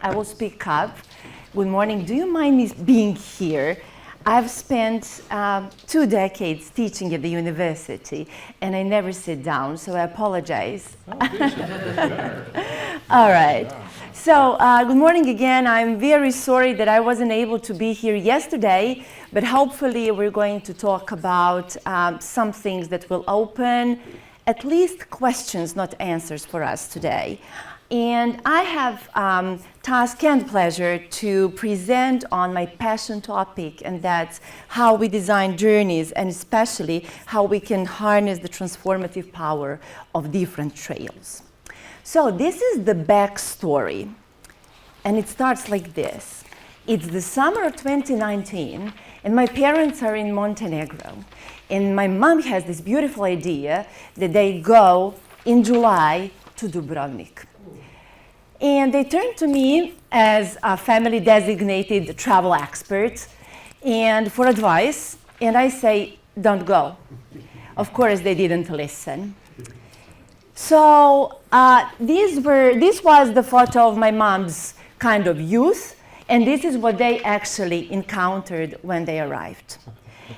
I will speak up. Good morning. Do you mind me being here? I've spent 2 decades teaching at the university, and I never sit down, so I apologize. All right. So, good morning again. I'm very sorry that I wasn't able to be here yesterday, but hopefully we're going to talk about some things that will open at least questions, not answers, for us today. And I have task and pleasure to present on my passion topic, and that's how we design journeys, and especially how we can harness the transformative power of different trails. So this is the backstory, and it starts like this. It's the summer of 2019, and my parents are in Montenegro, and my mom has this beautiful idea that they go in July to Dubrovnik. And they turned to me as a family designated travel expert and for advice, and I say, don't go. Of course, they didn't listen. So this was the photo of my mom's kind of youth, and this is what they actually encountered when they arrived.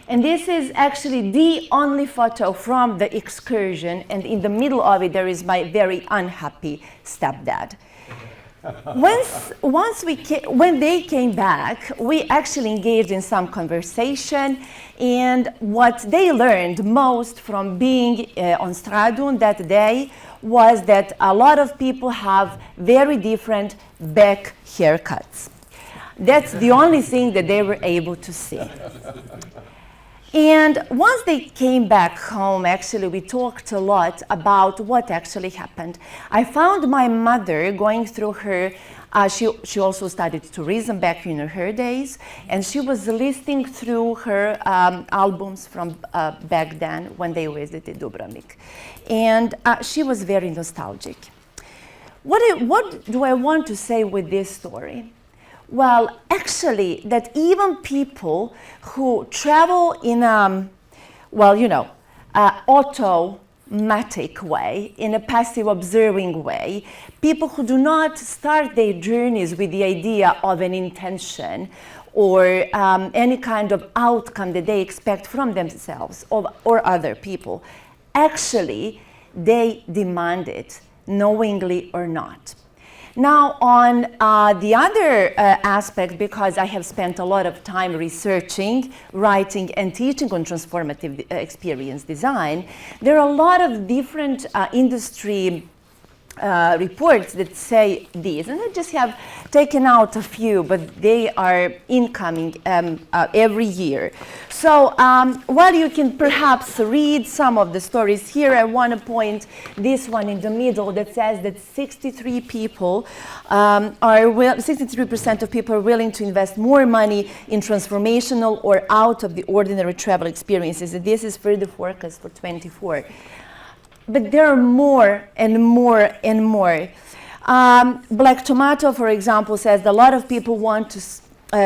And this is actually the only photo from the excursion, and in the middle of it there is my very unhappy stepdad. When they came back, we actually engaged in some conversation, and what they learned most from being on Stradun that day was that a lot of people have very different back haircuts. That's the only thing that they were able to see. And once they came back home, actually, we talked a lot about what actually happened. I found my mother going through her, she also studied tourism back in her days, and she was listing through her albums from back then when they visited Dubrovnik. And she was very nostalgic. What do I want to say with this story? Well, actually, that even people who travel in automatic way, in a passive observing way, people who do not start their journeys with the idea of an intention or any kind of outcome that they expect from themselves or other people, actually, they demand it, knowingly or not. Now, on the other aspect, because I have spent a lot of time researching, writing, and teaching on transformative experience design, there are a lot of different industry reports that say this, and I just have taken out a few, but they are incoming every year. So while you can perhaps read some of the stories here, I want to point this one in the middle that says that 63% of people are willing to invest more money in transformational or out of the ordinary travel experiences. And this is for the forecast for 24. But there are more and more and more. Black Tomato, for example, says that a lot of people want to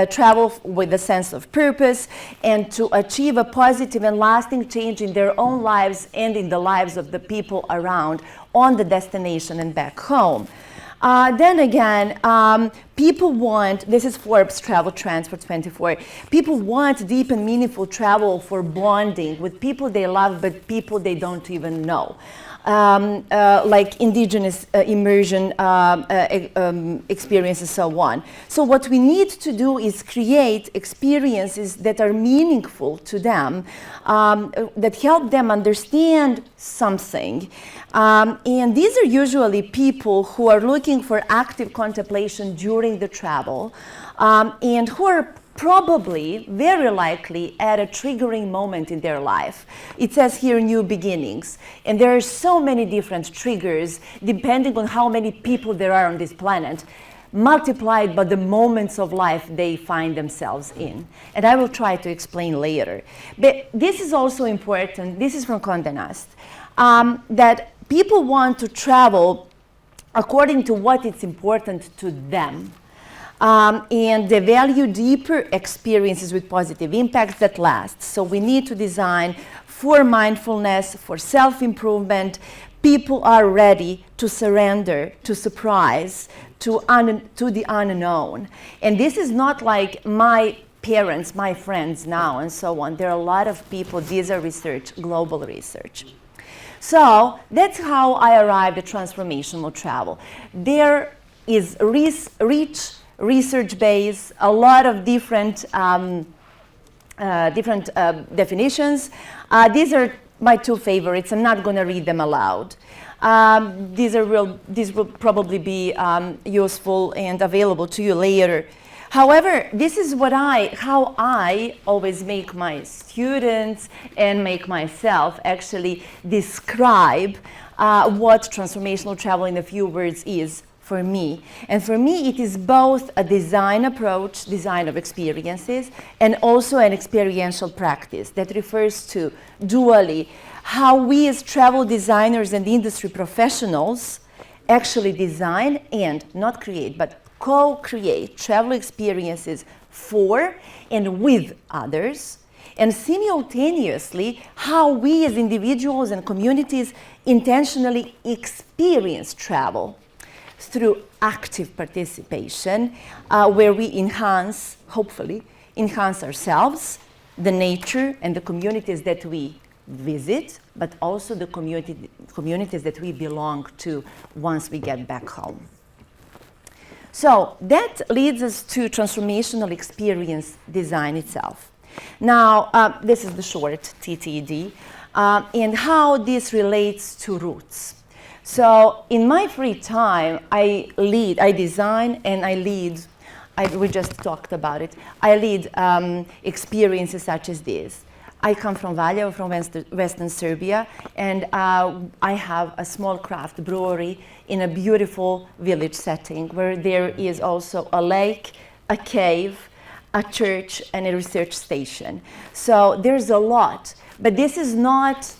travel with a sense of purpose and to achieve a positive and lasting change in their own lives and in the lives of the people around on the destination and back home. Then again, people want, this is Forbes Travel Trends for 24, people want deep and meaningful travel for bonding with people they love but people they don't even know. Like indigenous immersion experiences, so on. So what we need to do is create experiences that are meaningful to them, that help them understand something. And these are usually people who are looking for active contemplation during the travel, and who are probably, very likely, at a triggering moment in their life. It says here, new beginnings. And there are so many different triggers, depending on how many people there are on this planet, multiplied by the moments of life they find themselves in. And I will try to explain later. But this is also important, this is from Condé Nast, that people want to travel according to what is important to them. And they value deeper experiences with positive impacts that last. So we need to design for mindfulness, for self-improvement. People are ready to surrender, to surprise, to the unknown. And this is not like my parents, my friends now, and so on. There are a lot of people, these are research, global research. So that's how I arrived at transformational travel. There is rich research base, a lot of different definitions. These are my two favorites. I'm not going to read them aloud. These will probably be useful and available to you later. However, this is how I always make my students and make myself actually describe what transformational travel in a few words is for me. And for me, it is both a design approach, design of experiences, and also an experiential practice that refers to dually how we as travel designers and industry professionals actually design and not create, but co-create travel experiences for and with others, and simultaneously how we as individuals and communities intentionally experience travel through active participation, where we hopefully enhance ourselves, the nature and the communities that we visit, but also the communities that we belong to once we get back home. So that leads us to transformational experience design itself. Now, this is the short TTD, and how this relates to roots. So in my free time, I design and I lead, we just talked about it, I lead experiences such as this. I come from Valjevo, from Western Serbia, and I have a small craft brewery in a beautiful village setting where there is also a lake, a cave, a church, and a research station. So there's a lot, but this is not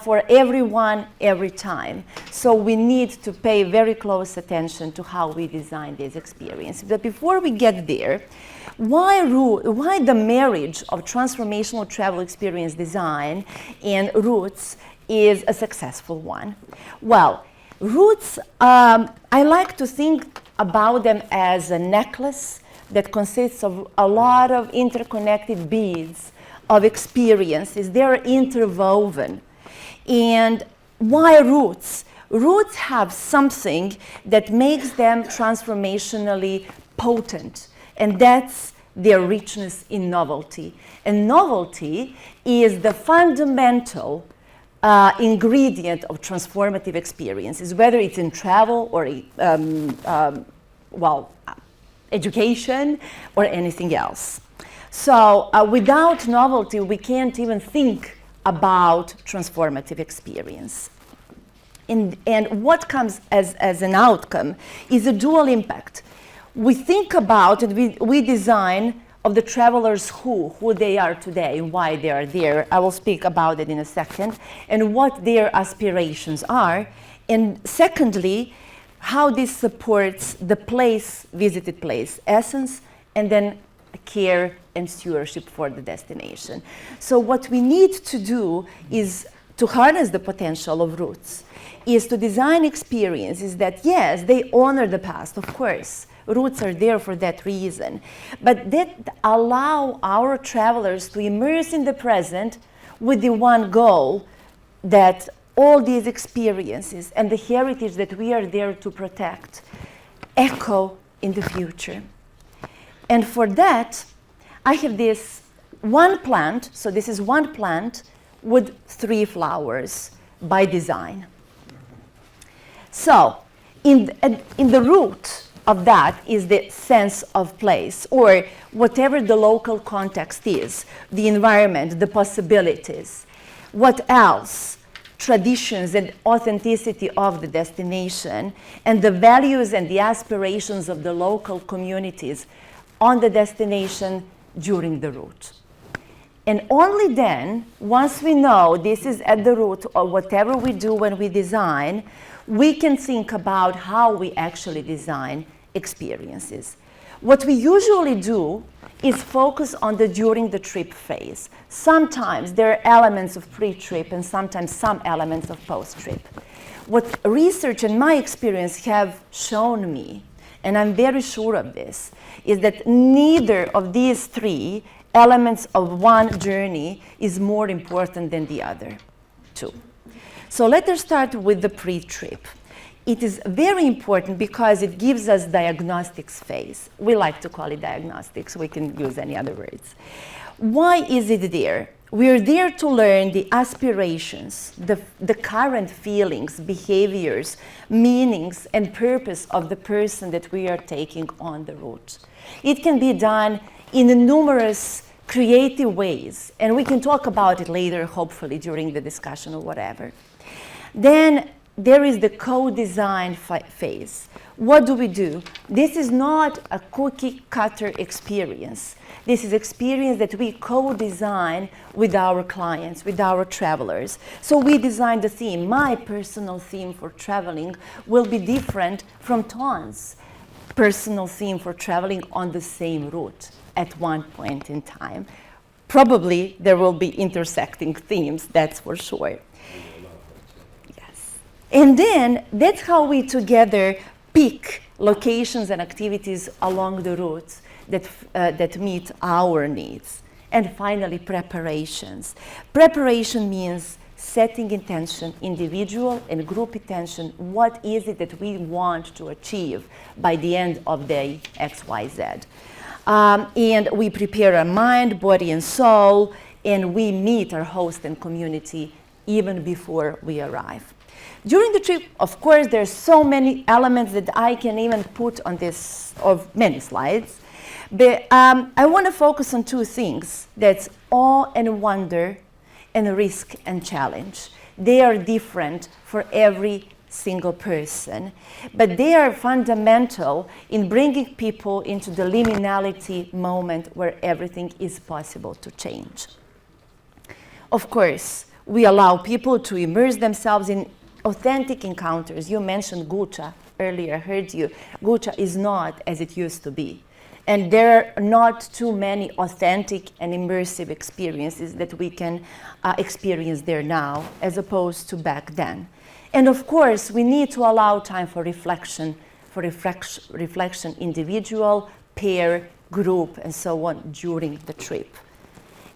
for everyone every time. So we need to pay very close attention to how we design this experience. But before we get there, why the marriage of transformational travel experience design and roots is a successful one? Well, roots, I like to think about them as a necklace that consists of a lot of interconnected beads of experiences. They're interwoven. And why roots? Roots have something that makes them transformationally potent, and that's their richness in novelty. And novelty is the fundamental ingredient of transformative experiences, whether it's in travel or education or anything else. So without novelty, we can't even think about transformative experience. And what comes as an outcome is a dual impact. We think about and we design of the travelers who they are today, why they are there. I will speak about it in a second, and what their aspirations are. And secondly, how this supports the visited place essence, and then care and stewardship for the destination. So what we need to do is to harness the potential of roots, is to design experiences that, yes, they honor the past, of course. Roots are there for that reason, but that allow our travelers to immerse in the present with the one goal that all these experiences and the heritage that we are there to protect echo in the future. And for that, I have this one plant, so this is one plant with 3 flowers by design. So in the root of that is the sense of place, or whatever the local context is, the environment, the possibilities. What else? Traditions and authenticity of the destination, and the values and the aspirations of the local communities on the destination during the route. And only then, once we know this is at the root of whatever we do when we design, we can think about how we actually design experiences. What we usually do is focus on the during the trip phase. Sometimes there are elements of pre-trip and sometimes some elements of post-trip. What research and my experience have shown me and I'm very sure of this, is that neither of these three elements of one journey is more important than the other two. So let us start with the pre-trip. It is very important because it gives us diagnostics phase. We like to call it diagnostics. We can use any other words. Why is it there? We're there to learn the aspirations, the current feelings, behaviors, meanings, and purpose of the person that we are taking on the route. It can be done in numerous creative ways, and we can talk about it later, hopefully, during the discussion or whatever. Then there is the co-design phase. What do? This is not a cookie-cutter experience. This is experience that we co-design with our clients, with our travelers. So we design the theme. My personal theme for traveling will be different from Tom's personal theme for traveling on the same route at one point in time. Probably there will be intersecting themes, that's for sure. Yes. And then that's how we together pick locations and activities along the routes that meet our needs. And finally, preparations. Preparation means setting intention, individual and group intention. What is it that we want to achieve by the end of day XYZ? And we prepare our mind, body, and soul, and we meet our host and community even before we arrive. During the trip, of course, there's so many elements that I can even put on this, of many slides. But I want to focus on two things. That's awe and wonder, and risk and challenge. They are different for every single person, but they are fundamental in bringing people into the liminality moment where everything is possible to change. Of course, we allow people to immerse themselves in authentic encounters. You mentioned Guča earlier, I heard you. Guča is not as it used to be. And there are not too many authentic and immersive experiences that we can experience there now, as opposed to back then. And of course, we need to allow time for reflection, individual, pair, group, and so on during the trip.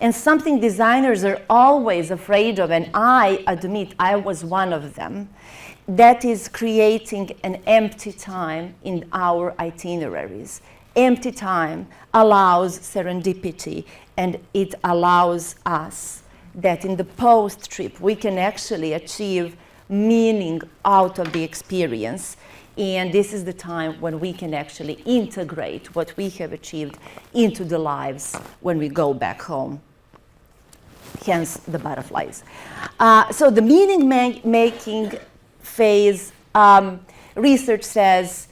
And something designers are always afraid of, and I admit I was one of them, that is creating an empty time in our itineraries. Empty time allows serendipity, and it allows us that in the post-trip we can actually achieve meaning out of the experience. And this is the time when we can actually integrate what we have achieved into the lives when we go back home. Hence the butterflies. So the meaning-making phase, research says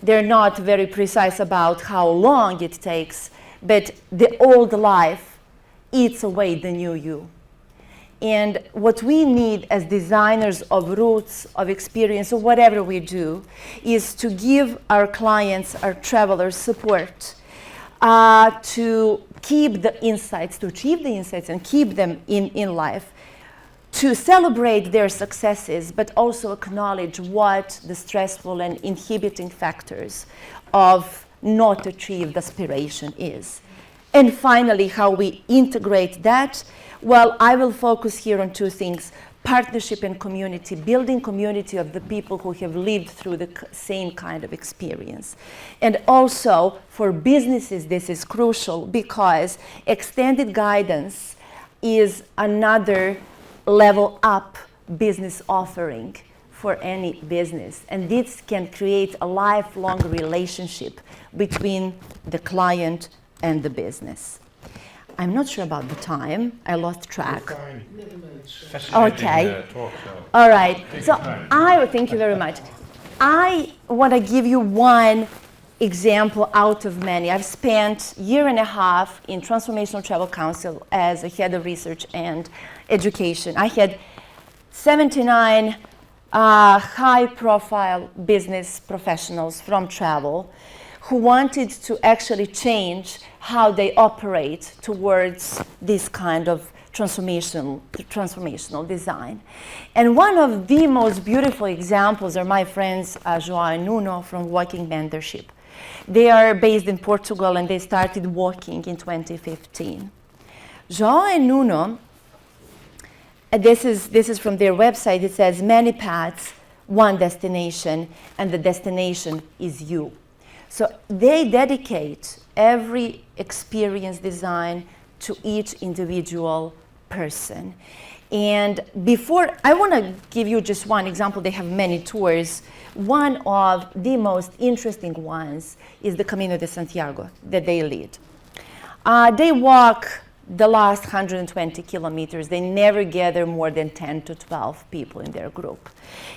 they're not very precise about how long it takes, but the old life eats away the new you. And what we need as designers of routes, of experience, or whatever we do, is to give our clients, our travelers, support to keep the insights, to achieve the insights and keep them in life, to celebrate their successes, but also acknowledge what the stressful and inhibiting factors of not achieved aspiration is. And finally, how we integrate that. Well, I will focus here on two things: partnership and community, building community of the people who have lived through the same kind of experience. And also for businesses, this is crucial because extended guidance is another level up business offering for any business. And this can create a lifelong relationship between the client and the business. I'm not sure about the time. I lost track. Okay. All right. So thank you very much. I want to give you one example out of many. I've spent a year and a half in Transformational Travel Council as a head of research and education. I had 79 high-profile business professionals from travel who wanted to actually change how they operate towards this kind of transformational design. And one of the most beautiful examples are my friends Joao and Nuno from Walking Mentorship. They are based in Portugal, and they started walking in 2015. João and Nuno, this is from their website. It says, many paths, one destination, and the destination is you. So they dedicate every experience design to each individual person. And before, I want to give you just one example. They have many tours. One of the most interesting ones is the Camino de Santiago that they lead. They walk the last 120 kilometers. They never gather more than 10 to 12 people in their group.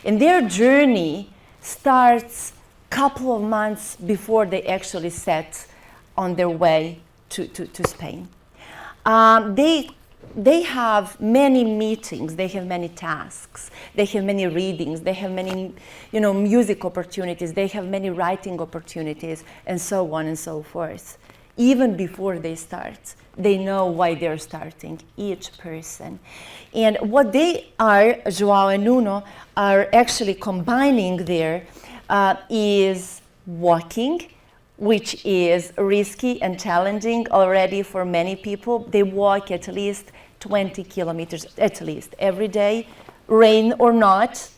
And their journey starts a couple of months before they actually set on their way to Spain. They have many meetings, they have many tasks, they have many readings, they have many, music opportunities, they have many writing opportunities, and so on and so forth. Even before they start, they know why they're starting, each person. And what they are, João and Nuno, are actually combining there is walking, which is risky and challenging already for many people. They walk at least 20 kilometers, at least, every day, rain or not.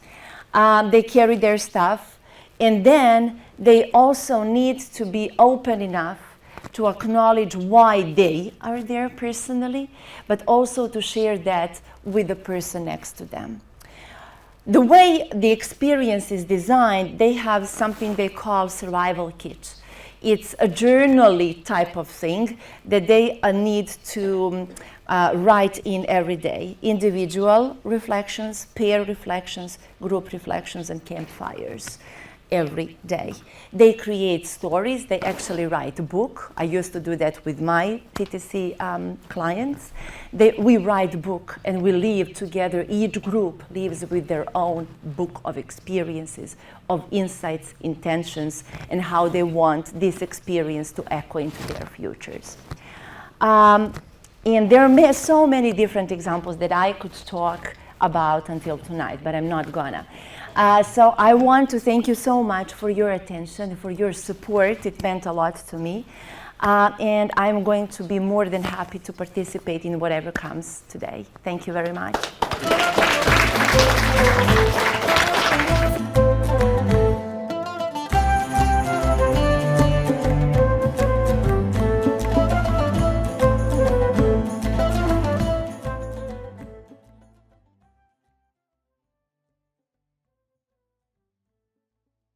They carry their stuff. And then they also need to be open enough to acknowledge why they are there personally, but also to share that with the person next to them. The way the experience is designed, they have something they call survival kit. It's a journal-y type of thing that they need to write in every day. Individual reflections, pair reflections, group reflections, and campfires every day. They create stories. They actually write a book. I used to do that with my PTC clients. We write a book and we live together. Each group lives with their own book of experiences, of insights, intentions, and how they want this experience to echo into their futures. And there are so many different examples that I could talk about until tonight, but I'm not gonna. So I want to thank you so much for your attention, for your support. It meant a lot to me. And I'm going to be more than happy to participate in whatever comes today. Thank you very much.